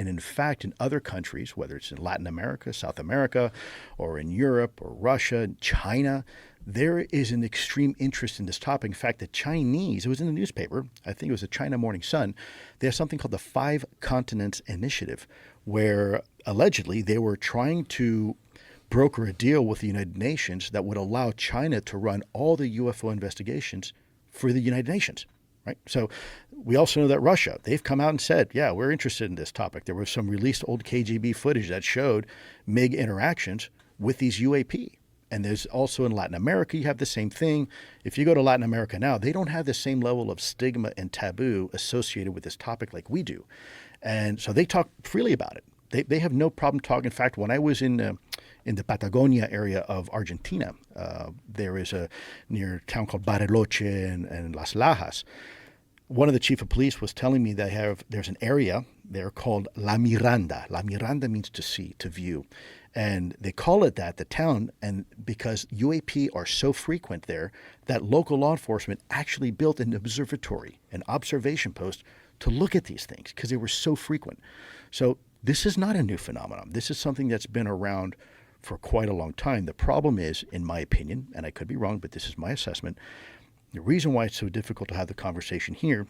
And in fact, in other countries, whether it's in Latin America, South America, or in Europe or Russia, China, there is an extreme interest in this topic. In fact, the Chinese, it was in the newspaper, I think it was the China Morning Sun, they have something called the Five Continents Initiative, where allegedly they were trying to broker a deal with the United Nations that would allow China to run all the UFO investigations for the United Nations. Right. So we also know that Russia, they've come out and said, yeah, we're interested in this topic. There was some released old KGB footage that showed MiG interactions with these UAP. And there's also in Latin America, you have the same thing. If you go to Latin America now, they don't have the same level of stigma and taboo associated with this topic like we do. And so they talk freely about it. They have no problem talking. In fact, when I was in the Patagonia area of Argentina, there is a near a town called Bariloche and Las Lajas. One of the chief of police was telling me there's an area there called La Miranda. La Miranda means to see, to view. And they call it that, the town, and because UAP are so frequent there that local law enforcement actually built an observatory, an observation post to look at these things because they were so frequent. So this is not a new phenomenon. This is something that's been around for quite a long time. The problem is, in my opinion, and I could be wrong, but this is my assessment, the reason why it's so difficult to have the conversation here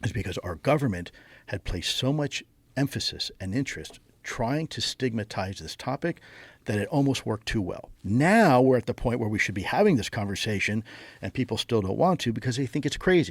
is because our government had placed so much emphasis and interest trying to stigmatize this topic that it almost worked too well. Now we're at the point where we should be having this conversation and people still don't want to because they think it's crazy.